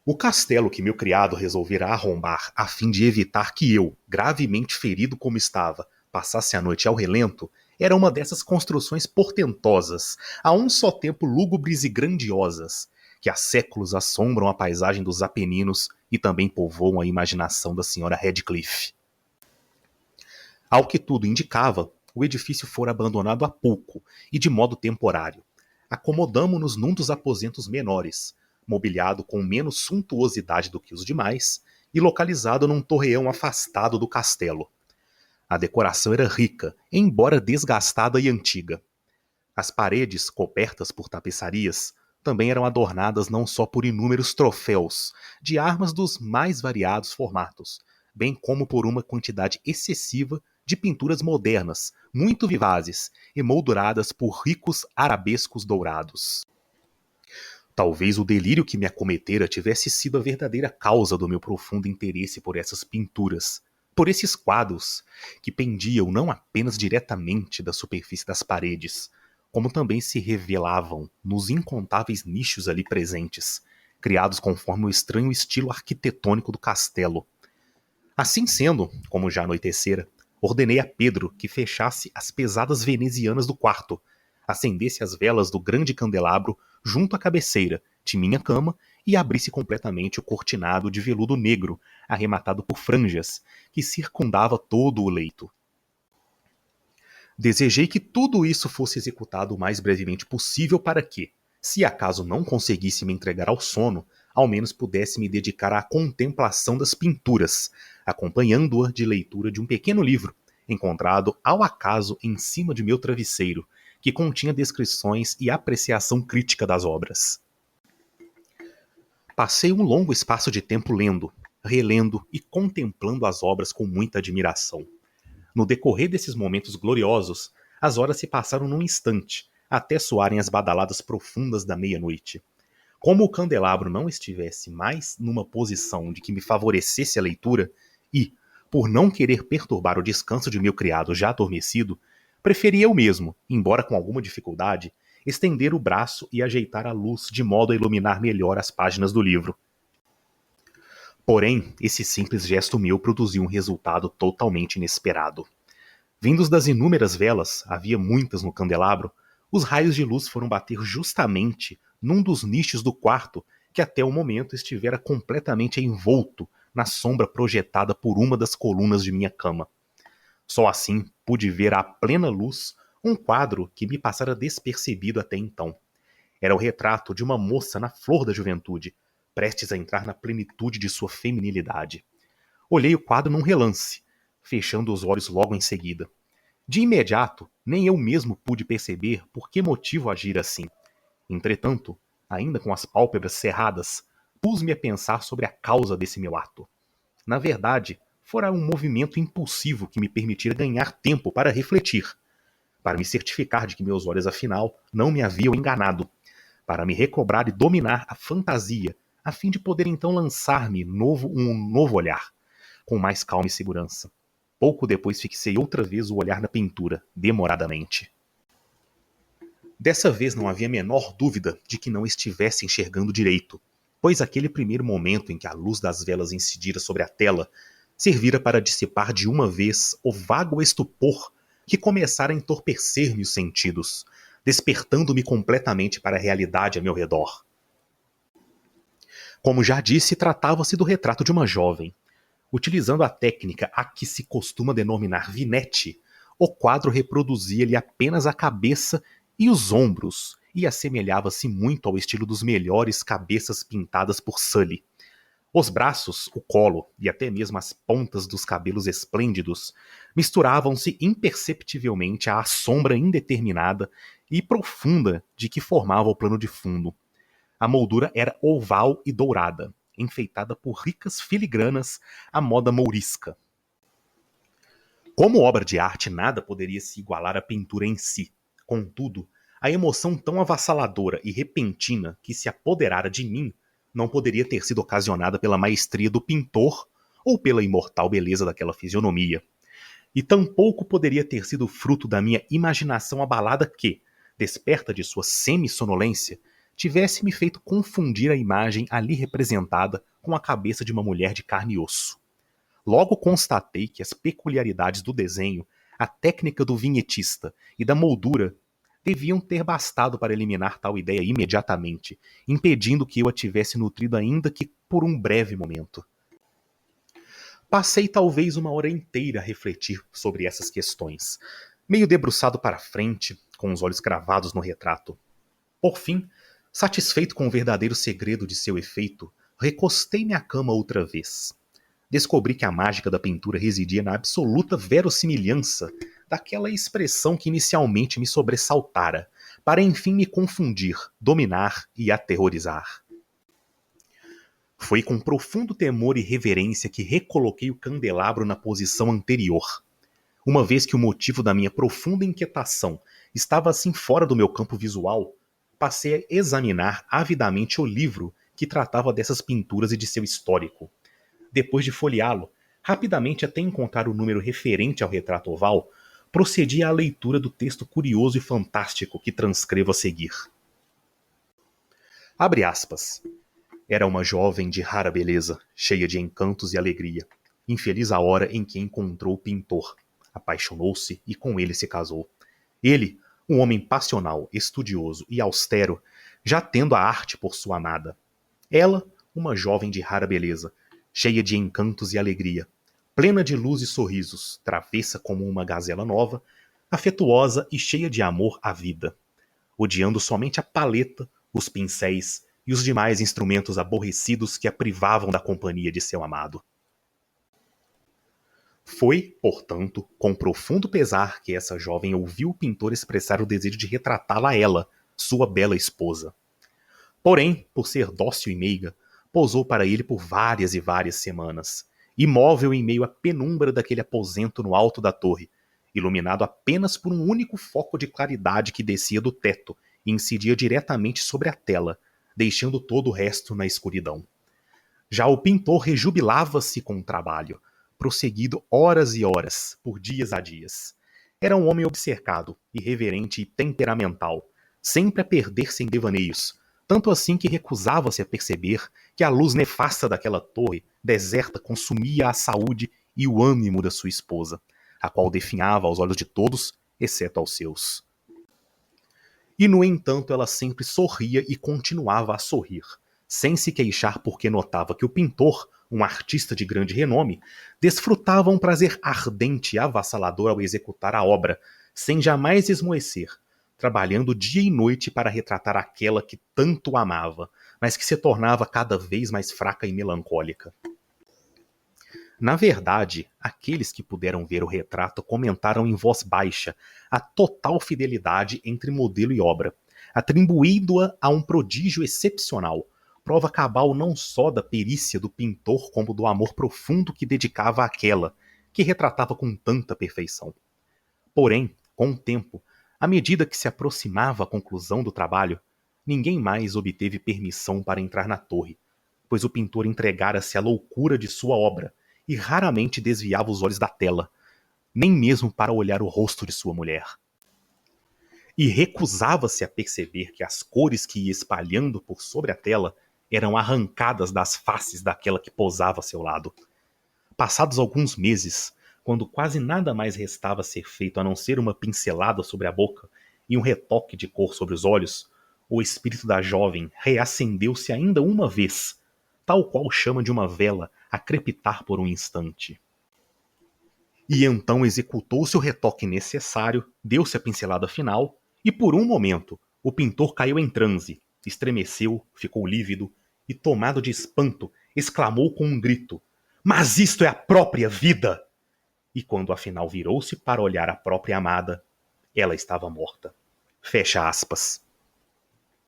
O castelo que meu criado resolvera arrombar a fim de evitar que eu, gravemente ferido como estava, passasse a noite ao relento, era uma dessas construções portentosas, a um só tempo lúgubres e grandiosas, que há séculos assombram a paisagem dos Apeninos e também povoam a imaginação da senhora Radcliffe. Ao que tudo indicava, o edifício fora abandonado há pouco e de modo temporário. Acomodamo-nos num dos aposentos menores, mobiliado com menos suntuosidade do que os demais e localizado num torreão afastado do castelo. A decoração era rica, embora desgastada e antiga. As paredes, cobertas por tapeçarias, também eram adornadas não só por inúmeros troféus de armas dos mais variados formatos, bem como por uma quantidade excessiva de pinturas modernas, muito vivazes, emolduradas por ricos arabescos dourados. Talvez o delírio que me acometera tivesse sido a verdadeira causa do meu profundo interesse por essas pinturas, por esses quadros, que pendiam não apenas diretamente da superfície das paredes, como também se revelavam nos incontáveis nichos ali presentes, criados conforme o estranho estilo arquitetônico do castelo. Assim sendo, como já anoitecera, ordenei a Pedro que fechasse as pesadas venezianas do quarto, acendesse as velas do grande candelabro junto à cabeceira de minha cama e abrisse completamente o cortinado de veludo negro, arrematado por franjas, que circundava todo o leito. Desejei que tudo isso fosse executado o mais brevemente possível para que, se acaso não conseguisse me entregar ao sono, ao menos pudesse me dedicar à contemplação das pinturas, acompanhando-a de leitura de um pequeno livro, encontrado ao acaso em cima de meu travesseiro, que continha descrições e apreciação crítica das obras. Passei um longo espaço de tempo lendo, relendo e contemplando as obras com muita admiração. No decorrer desses momentos gloriosos, as horas se passaram num instante, até soarem as badaladas profundas da meia-noite. Como o candelabro não estivesse mais numa posição de que me favorecesse a leitura, e, por não querer perturbar o descanso de meu criado já adormecido, preferi eu mesmo, embora com alguma dificuldade, estender o braço e ajeitar a luz de modo a iluminar melhor as páginas do livro. Porém, esse simples gesto meu produziu um resultado totalmente inesperado. Vindos das inúmeras velas, havia muitas no candelabro, os raios de luz foram bater justamente num dos nichos do quarto que até o momento estivera completamente envolto na sombra projetada por uma das colunas de minha cama. Só assim pude ver à plena luz um quadro que me passara despercebido até então. Era o retrato de uma moça na flor da juventude, prestes a entrar na plenitude de sua feminilidade. Olhei o quadro num relance, fechando os olhos logo em seguida. De imediato, nem eu mesmo pude perceber por que motivo agir assim. Entretanto, ainda com as pálpebras cerradas, pus-me a pensar sobre a causa desse meu ato. Na verdade, fora um movimento impulsivo que me permitira ganhar tempo para refletir, para me certificar de que meus olhos, afinal, não me haviam enganado, para me recobrar e dominar a fantasia, a fim de poder então lançar-me um novo olhar, com mais calma e segurança. Pouco depois fixei outra vez o olhar na pintura, demoradamente. Dessa vez não havia a menor dúvida de que não estivesse enxergando direito, pois aquele primeiro momento em que a luz das velas incidira sobre a tela servira para dissipar de uma vez o vago estupor que começara a entorpecer-me os sentidos, despertando-me completamente para a realidade a meu redor. Como já disse, tratava-se do retrato de uma jovem. Utilizando a técnica a que se costuma denominar vinete, o quadro reproduzia-lhe apenas a cabeça e os ombros, e assemelhava-se muito ao estilo dos melhores cabeças pintadas por Sully. Os braços, o colo e até mesmo as pontas dos cabelos esplêndidos misturavam-se imperceptivelmente à sombra indeterminada e profunda de que formava o plano de fundo. A moldura era oval e dourada, enfeitada por ricas filigranas à moda mourisca. Como obra de arte, nada poderia se igualar à pintura em si. Contudo, a emoção tão avassaladora e repentina que se apoderara de mim não poderia ter sido ocasionada pela maestria do pintor ou pela imortal beleza daquela fisionomia. E tampouco poderia ter sido fruto da minha imaginação abalada que, desperta de sua semi-sonolência, tivesse me feito confundir a imagem ali representada com a cabeça de uma mulher de carne e osso. Logo constatei que as peculiaridades do desenho, a técnica do vinhetista e da moldura deviam ter bastado para eliminar tal ideia imediatamente, impedindo que eu a tivesse nutrido ainda que por um breve momento. Passei talvez uma hora inteira a refletir sobre essas questões, meio debruçado para frente, com os olhos cravados no retrato. Por fim, satisfeito com o verdadeiro segredo de seu efeito, recostei-me à cama outra vez. Descobri que a mágica da pintura residia na absoluta verossimilhança daquela expressão que inicialmente me sobressaltara, para enfim me confundir, dominar e aterrorizar. Foi com profundo temor e reverência que recoloquei o candelabro na posição anterior. Uma vez que o motivo da minha profunda inquietação estava assim fora do meu campo visual, passei a examinar avidamente o livro que tratava dessas pinturas e de seu histórico. Depois de folheá-lo, rapidamente até encontrar o número referente ao retrato oval, procedi à leitura do texto curioso e fantástico que transcrevo a seguir. Abre aspas. Era uma jovem de rara beleza, cheia de encantos e alegria. Infeliz a hora em que encontrou o pintor. Apaixonou-se e com ele se casou. Ele, um homem passional, estudioso e austero, já tendo a arte por sua amada. Ela, uma jovem de rara beleza, cheia de encantos e alegria, plena de luz e sorrisos, travessa como uma gazela nova, afetuosa e cheia de amor à vida, odiando somente a paleta, os pincéis e os demais instrumentos aborrecidos que a privavam da companhia de seu amado. Foi, portanto, com profundo pesar que essa jovem ouviu o pintor expressar o desejo de retratá-la a ela, sua bela esposa. Porém, por ser dócil e meiga, pousou para ele por várias e várias semanas, imóvel em meio à penumbra daquele aposento no alto da torre, iluminado apenas por um único foco de claridade que descia do teto e incidia diretamente sobre a tela, deixando todo o resto na escuridão. Já o pintor rejubilava-se com o trabalho, prosseguido horas e horas, por dias a dias. Era um homem obcecado, irreverente e temperamental, sempre a perder-se em devaneios, tanto assim que recusava-se a perceber que a luz nefasta daquela torre deserta consumia a saúde e o ânimo da sua esposa, a qual definhava aos olhos de todos, exceto aos seus. E, no entanto, ela sempre sorria e continuava a sorrir, sem se queixar porque notava que o pintor, um artista de grande renome, desfrutava um prazer ardente e avassalador ao executar a obra, sem jamais esmoecer, trabalhando dia e noite para retratar aquela que tanto amava, mas que se tornava cada vez mais fraca e melancólica. Na verdade, aqueles que puderam ver o retrato comentaram em voz baixa a total fidelidade entre modelo e obra, atribuindo-a a um prodígio excepcional, prova cabal não só da perícia do pintor como do amor profundo que dedicava àquela, que retratava com tanta perfeição. Porém, com o tempo, à medida que se aproximava a conclusão do trabalho, ninguém mais obteve permissão para entrar na torre, pois o pintor entregara-se à loucura de sua obra e raramente desviava os olhos da tela, nem mesmo para olhar o rosto de sua mulher. E recusava-se a perceber que as cores que ia espalhando por sobre a tela eram arrancadas das faces daquela que posava a seu lado. Passados alguns meses, quando quase nada mais restava a ser feito a não ser uma pincelada sobre a boca e um retoque de cor sobre os olhos, o espírito da jovem reacendeu-se ainda uma vez, tal qual chama de uma vela a crepitar por um instante. E então executou-se o retoque necessário, deu-se a pincelada final, e por um momento o pintor caiu em transe, estremeceu, ficou lívido e, tomado de espanto, exclamou com um grito: "Mas isto é a própria vida!" E quando afinal virou-se para olhar a própria amada, ela estava morta. Fecha aspas.